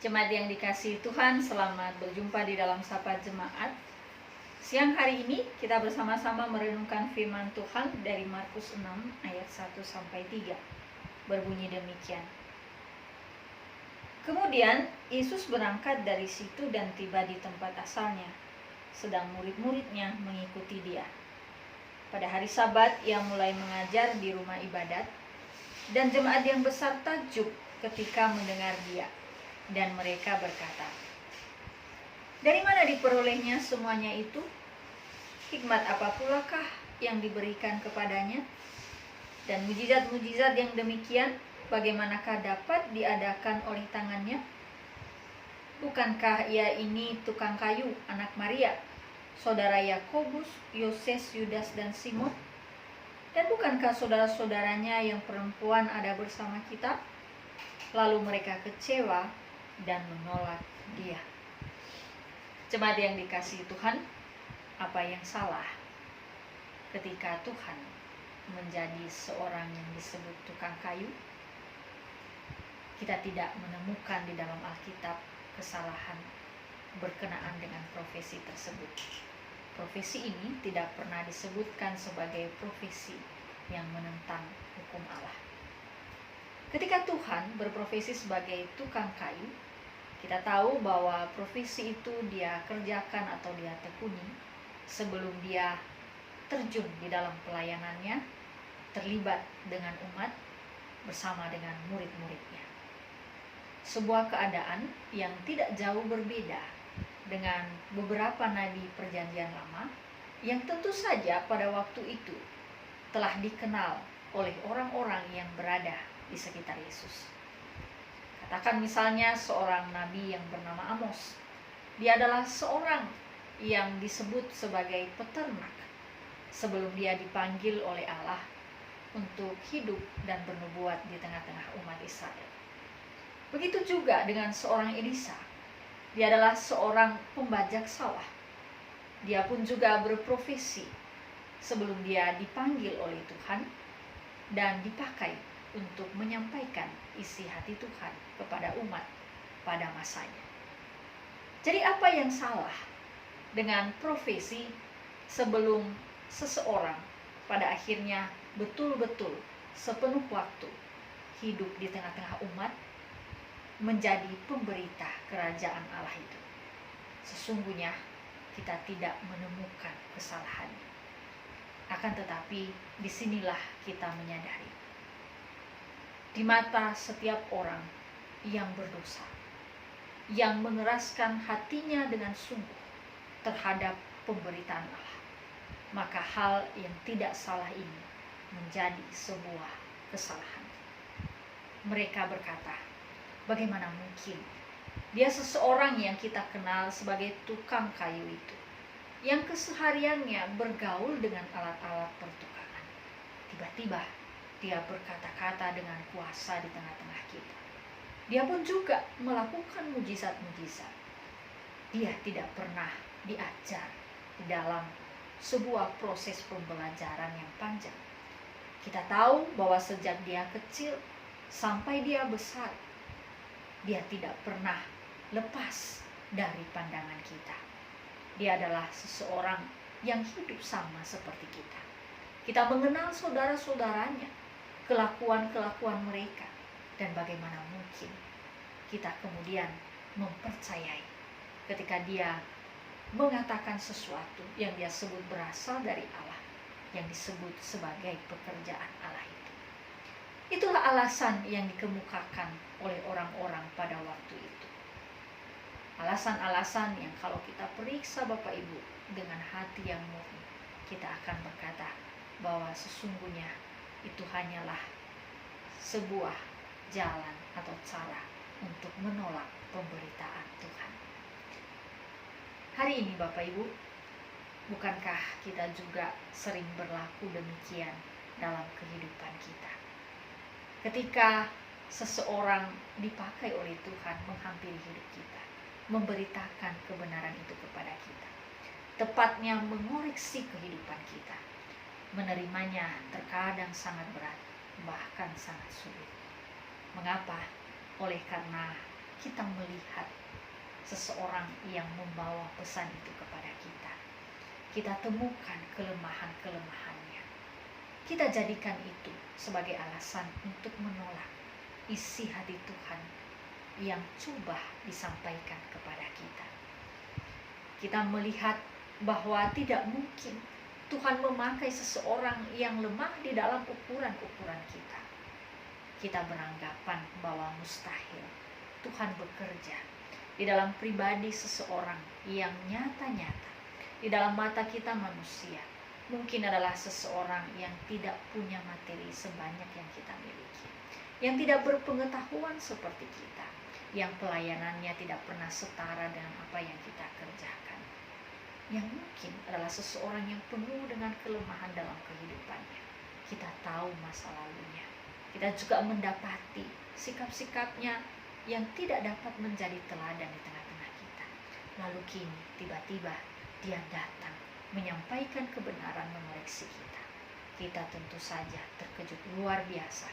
Jemaat yang dikasihi Tuhan, selamat berjumpa di dalam Sapa Jemaat. Siang hari ini kita bersama-sama merenungkan firman Tuhan dari Markus 6 ayat 1-3. Berbunyi demikian. Kemudian Yesus berangkat dari situ dan tiba di tempat asalnya, sedang murid-muridnya mengikuti dia. Pada hari Sabat ia mulai mengajar di rumah ibadat, dan jemaat yang besar takjub ketika mendengar dia. Dan mereka berkata, dari mana diperolehnya semuanya itu? Hikmat apa pulakah yang diberikan kepadanya? Dan mujizat-mujizat yang demikian, bagaimanakah dapat diadakan oleh tangannya? Bukankah ia ini tukang kayu, anak Maria, saudara Yakobus, Yoses, Yudas, dan Simon? Dan bukankah saudara-saudaranya yang perempuan ada bersama kita? Lalu mereka kecewa dan menolak dia. Jemaat yang dikasihi Tuhan, apa yang salah ketika Tuhan menjadi seorang yang disebut tukang kayu? Kita tidak menemukan di dalam Alkitab kesalahan berkenaan dengan profesi tersebut. Profesi ini tidak pernah disebutkan sebagai profesi yang menentang hukum Allah. Ketika Tuhan berprofesi sebagai tukang kayu, kita tahu bahwa profesi itu dia kerjakan atau dia tekuni sebelum dia terjun di dalam pelayanannya, terlibat dengan umat bersama dengan murid-muridnya. Sebuah keadaan yang tidak jauh berbeda dengan beberapa nabi perjanjian lama yang tentu saja pada waktu itu telah dikenal oleh orang-orang yang berada di sekitar Yesus. Katakan misalnya seorang nabi yang bernama Amos. Dia adalah seorang yang disebut sebagai peternak sebelum dia dipanggil oleh Allah untuk hidup dan bernubuat di tengah-tengah umat Israel. Begitu juga dengan seorang Elisa. Dia adalah seorang pembajak sawah. Dia pun juga berprofesi sebelum dia dipanggil oleh Tuhan dan dipakai untuk menyampaikan isi hati Tuhan kepada umat pada masanya. Jadi apa yang salah dengan profesi sebelum seseorang pada akhirnya betul-betul sepenuh waktu hidup di tengah-tengah umat menjadi pemberita kerajaan Allah itu? Sesungguhnya kita tidak menemukan kesalahannya. Akan tetapi disinilah kita menyadari di mata setiap orang yang berdosa, yang mengeraskan hatinya dengan sungguh terhadap pemberitaan Allah, maka hal yang tidak salah ini menjadi sebuah kesalahan. Mereka berkata, bagaimana mungkin dia seseorang yang kita kenal sebagai tukang kayu itu, yang kesehariannya bergaul dengan alat-alat pertukangan, tiba-tiba dia berkata-kata dengan kuasa di tengah-tengah kita. Dia pun juga melakukan mujizat-mujizat. Dia tidak pernah diajar di dalam sebuah proses pembelajaran yang panjang. Kita tahu bahwa sejak dia kecil sampai dia besar, dia tidak pernah lepas dari pandangan kita. Dia adalah seseorang yang hidup sama seperti kita. Kita mengenal saudara-saudaranya, kelakuan-kelakuan mereka, dan bagaimana mungkin kita kemudian mempercayai ketika dia mengatakan sesuatu yang dia sebut berasal dari Allah, yang disebut sebagai pekerjaan Allah itu. Itulah alasan yang dikemukakan oleh orang-orang pada waktu itu. Alasan-alasan yang kalau kita periksa Bapak Ibu dengan hati yang murni, kita akan berkata bahwa sesungguhnya itu hanyalah sebuah jalan atau cara untuk menolak pemberitaan Tuhan. Hari ini Bapak Ibu, bukankah kita juga sering berlaku demikian dalam kehidupan kita? Ketika seseorang dipakai oleh Tuhan menghampiri hidup kita, memberitakan kebenaran itu kepada kita, tepatnya mengoreksi kehidupan kita, menerimanya terkadang sangat berat, bahkan sangat sulit. Mengapa? Oleh karena kita melihat seseorang yang membawa pesan itu kepada kita. Kita temukan kelemahan-kelemahannya. Kita jadikan itu sebagai alasan untuk menolak isi hati Tuhan yang coba disampaikan kepada kita. Kita melihat bahwa tidak mungkin Tuhan memakai seseorang yang lemah di dalam ukuran-ukuran kita. Kita beranggapan bahwa mustahil Tuhan bekerja di dalam pribadi seseorang yang nyata-nyata di dalam mata kita manusia mungkin adalah seseorang yang tidak punya materi sebanyak yang kita miliki, yang tidak berpengetahuan seperti kita, yang pelayanannya tidak pernah setara dengan apa yang kita kerjakan, yang mungkin adalah seseorang yang penuh dengan kelemahan dalam kehidupannya. Kita tahu masa lalunya, kita juga mendapati sikap-sikapnya yang tidak dapat menjadi teladan di tengah-tengah kita. Lalu kini tiba-tiba dia datang menyampaikan kebenaran, mengoreksi kita. Kita tentu saja terkejut luar biasa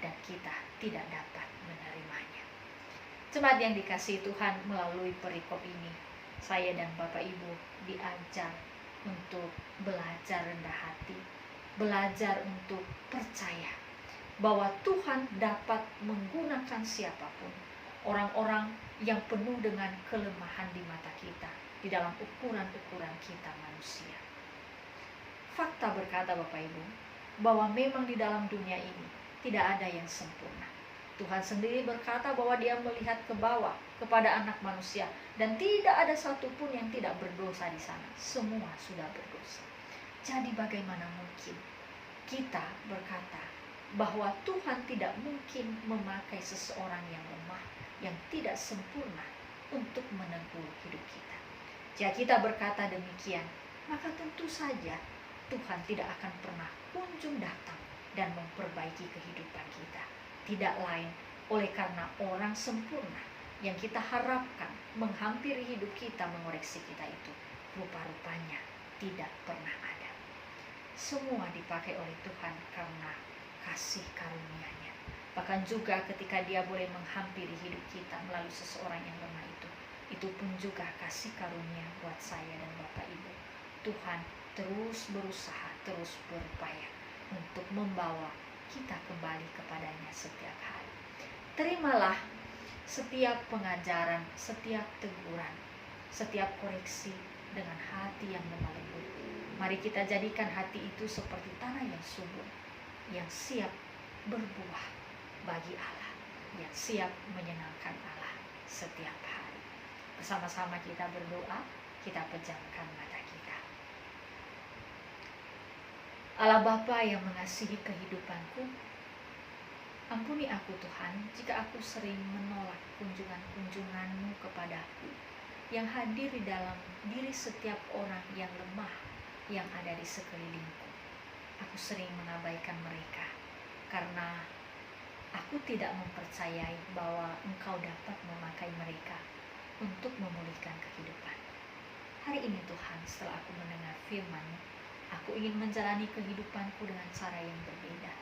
dan kita tidak dapat menerimanya. Jemaat yang dikasihi Tuhan, melalui perikop ini saya dan Bapak Ibu diajar untuk belajar rendah hati, belajar untuk percaya bahwa Tuhan dapat menggunakan siapapun, orang-orang yang penuh dengan kelemahan di mata kita, di dalam ukuran-ukuran kita manusia. Fakta berkata Bapak Ibu, bahwa memang di dalam dunia ini tidak ada yang sempurna. Tuhan sendiri berkata bahwa dia melihat ke bawah kepada anak manusia dan tidak ada satupun yang tidak berdosa di sana. Semua sudah berdosa. Jadi bagaimana mungkin kita berkata bahwa Tuhan tidak mungkin memakai seseorang yang lemah, yang tidak sempurna untuk menegur hidup kita. Jika kita berkata demikian, maka tentu saja Tuhan tidak akan pernah kunjung datang dan memperbaiki kehidupan kita. Tidak lain oleh karena orang sempurna yang kita harapkan menghampiri hidup kita, mengoreksi kita itu rupa-rupanya tidak pernah ada. Semua dipakai oleh Tuhan karena kasih karunia-Nya. Bahkan juga ketika dia boleh menghampiri hidup kita melalui seseorang yang lemah itu pun juga kasih karunia buat saya dan Bapak Ibu. Tuhan terus berusaha, terus berupaya untuk membawa kita kembali kepadanya setiap hari. Terimalah setiap pengajaran, setiap teguran, setiap koreksi dengan hati yang lemah lembut. Mari kita jadikan hati itu seperti tanah yang subur, yang siap berbuah bagi Allah, yang siap menyenangkan Allah setiap hari. Bersama-sama kita berdoa, kita pejamkan mata kita. Allah Bapa yang mengasihi kehidupanku, ampuni aku Tuhan jika aku sering menolak kunjungan-kunjungan-Mu kepadaku yang hadir di dalam diri setiap orang yang lemah yang ada di sekelilingku. Aku sering mengabaikan mereka karena aku tidak mempercayai bahwa Engkau dapat memakai mereka untuk memulihkan kehidupan. Hari ini Tuhan, setelah aku mendengar firman-Mu, aku ingin menjalani kehidupanku dengan cara yang berbeda.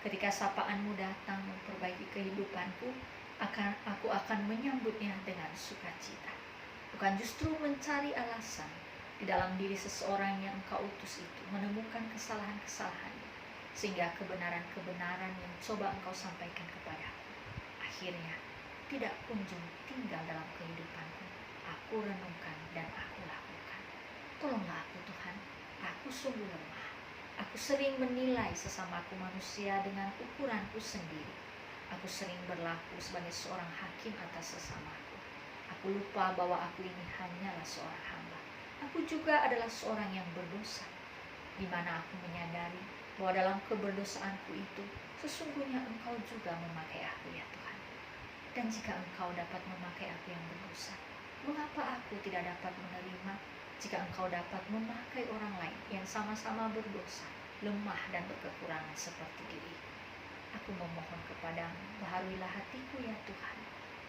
Ketika sapaan-Mu datang memperbaiki kehidupanku, aku akan menyambutnya dengan sukacita. Bukan justru mencari alasan di dalam diri seseorang yang Engkau utus itu, menemukan kesalahan-kesalahannya, sehingga kebenaran-kebenaran yang coba Engkau sampaikan kepadaku akhirnya tidak kunjung tinggal dalam kehidupanku. Aku renungkan dan aku lakukan. Tolonglah aku Tuhan, aku sungguh lemah. Aku sering menilai sesamaku manusia dengan ukuranku sendiri. Aku sering berlaku sebagai seorang hakim atas sesamaku. Aku lupa bahwa aku ini hanyalah seorang hamba. Aku juga adalah seorang yang berdosa, di mana aku menyadari bahwa dalam keberdosaanku itu sesungguhnya Engkau juga memakai aku ya Tuhan. Dan jika Engkau dapat memakai aku yang berdosa, mengapa aku tidak dapat menerima jika Engkau dapat memakai orang lain yang sama-sama berdosa, lemah dan berkekurangan seperti diriku? Aku memohon kepadamu, baharuilah hatiku ya Tuhan.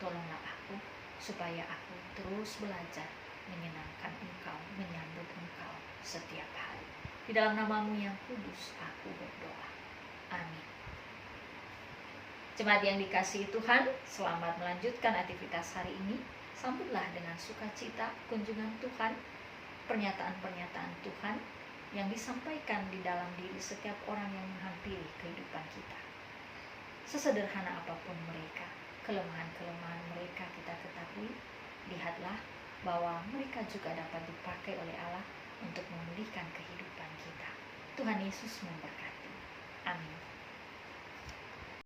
Tolonglah aku supaya aku terus belajar menyenangkan Engkau, menyambut Engkau setiap hari. Di dalam nama-Mu yang kudus aku berdoa. Amin. Jemaat yang dikasihi Tuhan, selamat melanjutkan aktivitas hari ini. Sambutlah dengan sukacita kunjungan Tuhan, pernyataan-pernyataan Tuhan yang disampaikan di dalam diri setiap orang yang menghampiri kehidupan kita. Sesederhana apapun mereka, kelemahan-kelemahan mereka kita ketahui, lihatlah bahwa mereka juga dapat dipakai oleh Allah untuk memulihkan kehidupan kita. Tuhan Yesus memberkati.